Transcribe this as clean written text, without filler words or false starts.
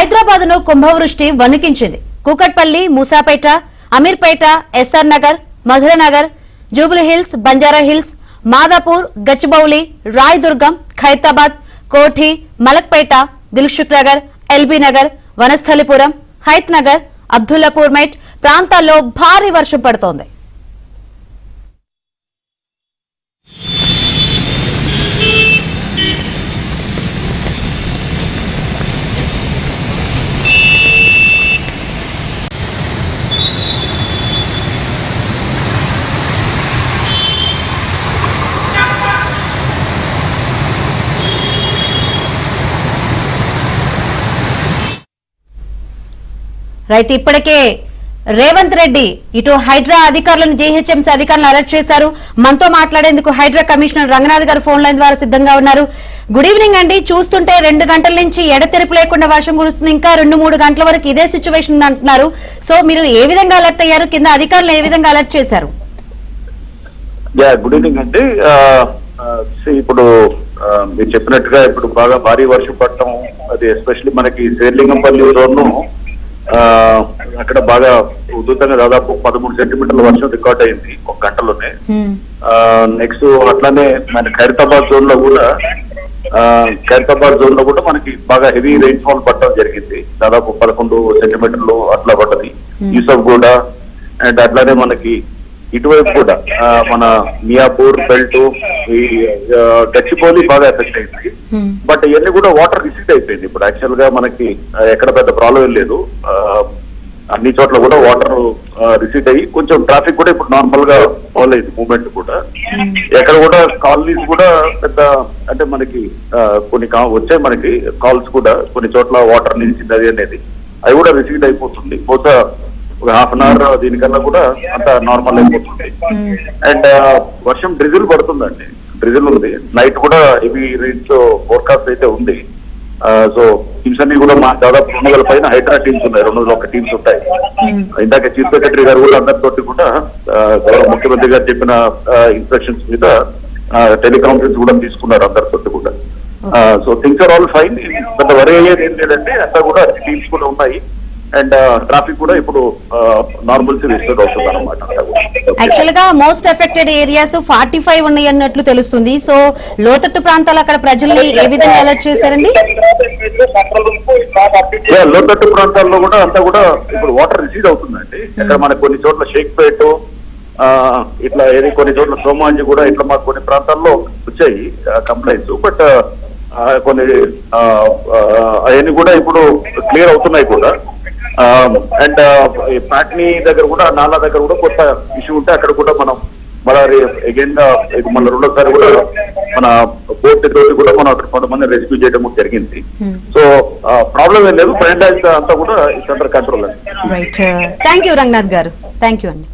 హైదరాబాద్ ను కుంభవృష్టి వణికించింది. Kukatpally, Moosapet, Ameerpet, SR Nagar, Madhuranagar, Jubilee Hills, Banjara Hills, Madhapur, Gachibowli, Rayadurgam, Khairatabad, Koti, Malakpet, Dilsukh Nagar, LB Nagar, Vanasthalipuram, Hayath Nagar, Abdullapur Met ప్రాంతాల్లో భారీ వర్షం పడుతోంది. రైట్, ఇప్పటికే రేవంత్ రెడ్డి ఇటు హైడ్రా అధికారులను, జీహెచ్ఎంసీ అధికారులను అలర్ట్ చేశారు. మనతో మాట్లాడేందుకు హైడ్రా కమిషనర్ రంగనాథ్ గారు ఫోన్ లైన్ ద్వారా సిద్ధంగా ఉన్నారు. గుడ్ ఈవినింగ్ అండి. చూస్తుంటే 2 గంటల నుంచి ఎడతెరిపి లేకుండా వర్షం కురుస్తుంది. ఇంకా 2-3 గంటల వరకు ఇదే సిచ్యువేషన్ అంటున్నారు. సో మీరు ఏ విధంగా అలర్ట్ అయ్యారు? కింద అధికారులు ఏ విధంగా అలర్ట్ చేశారు? గుడ్ ఈవినింగ్ అండి. ఇప్పుడు మీరు చెప్పినట్టుగా ఇప్పుడు బాగా భారీ వర్షం పడటం, అది ఎస్పెషల్లీ మనకి శేర్లింగంపల్లి రోడ్ను అక్కడ బాగా ఉధృతంగా దాదాపు 13 సెంటీమీటర్ల వర్షం రికార్డ్ అయింది 1 గంటలోనే. నెక్స్ట్ అట్లానే మన ఖైరతాబాద్ జోన్ లో కూడా మనకి బాగా హెవీ రెయిన్ ఫాల్ పడటం జరిగింది. దాదాపు 11 సెంటీమీటర్లు అట్లా పడ్డది. యూసఫ్ కూడా అండ్ అట్లానే మనకి ఇటువైపు కూడా మన మియాపూర్ బెల్ట్, ఈ గచ్చిబౌలి బాగా ఎఫెక్ట్ అయింది. బట్ ఇవన్నీ కూడా వాటర్ రిసీట్ అయిపోయింది. ఇప్పుడు యాక్చువల్ గా మనకి ఎక్కడ పెద్ద ప్రాబ్లం ఏం లేదు. అన్ని చోట్ల కూడా వాటర్ రిసీట్ అయ్యి కొంచెం ట్రాఫిక్ కూడా ఇప్పుడు నార్మల్ గా ఫాలో అయింది, మూవ్మెంట్ కూడా. ఎక్కడ కూడా కాలనీస్ కూడా పెద్ద అంటే మనకి కొన్ని వచ్చాయి మనకి కాల్స్ కూడా, కొన్ని చోట్ల వాటర్ నిలిచింది అది అనేది, అవి కూడా రిసీట్ అయిపోతుంది. బహుశా ఒక హాఫ్ అన్ అవర్ దీనికన్నా కూడా అంత నార్మల్ అయిపోతుంది. అండ్ వర్షం డ్రిజిల్ పడుతుందండి, డ్రిజిల్ ఉంది. నైట్ కూడా హెవీ రైన్స్ ఫోర్కాస్ట్ అయితే ఉంది. సో టీమ్స్ అన్ని కూడా మా దాదాపు 200 పైన హైడ్రా టీమ్స్ ఉన్నాయి, 201 టీమ్స్ ఉంటాయి. ఇందాక చీఫ్ సెక్రటరీ గారు కూడా అందరితోటి కూడా గౌరవ ముఖ్యమంత్రి గారు చెప్పిన ఇన్స్ట్రక్షన్స్ మీద టెలికాన్ఫరెన్స్ కూడా తీసుకున్నారు అందరితోటి కూడా. So things are all fine. పెద్ద వరి అయ్యేది ఏం లేదంటే అంతా కూడా టీమ్స్ కూడా ఉన్నాయి. అండ్ ట్రాఫిక్ కూడా ఇప్పుడు నార్మల్సీ రిస్టోర్ అవుతుంది అన్నమాట. యాక్చువల్ గా మోస్ట్ ఎఫెక్టెడ్ ఏరియాస్ 45 ఉన్నాయి అన్నట్లు తెలుస్తుంది. సో లోతట్టు ప్రాంతాలు అక్కడ ప్రజల్ని ఏ విధంగా అలర్ట్ చేశారండి? లోతట్టు ప్రాంతాల్లో కూడా అంతా కూడా ఇప్పుడు వాటర్ రిసీడ్ అవుతుందండి. ఇక్కడ మనకు కొన్ని చోట్ల షేక్పేట ఇట్లా ఏది, కొన్ని చోట్ల సోమాంజి కూడా ఇట్లా మాకు కొన్ని ప్రాంతాల్లో వచ్చాయి కంప్లైంట్స్. బట్ కొన్ని అవన్నీ కూడా ఇప్పుడు క్లియర్ అవుతున్నాయి కూడా. అండ్ పాట్నీ దగ్గర కూడా, నాలా దగ్గర కూడా కొత్త ఇష్యూ ఉంటే అక్కడ కూడా మనం మళ్ళీ అగైన్ మన రెండోసారి కూడా మన బోట్ తోటి కూడా మనం అక్కడ కొంతమంది రెస్క్యూ చేయడం జరిగింది. సో ప్రాబ్లం ఏం లేదు, ఫ్రెండ్ అంతా కూడా ఇట్స్ అండర్ కంట్రోల్ అండి. రైట్, థ్యాంక్ యూ రంగనాథ్ గారు. థ్యాంక్ యూ అండి.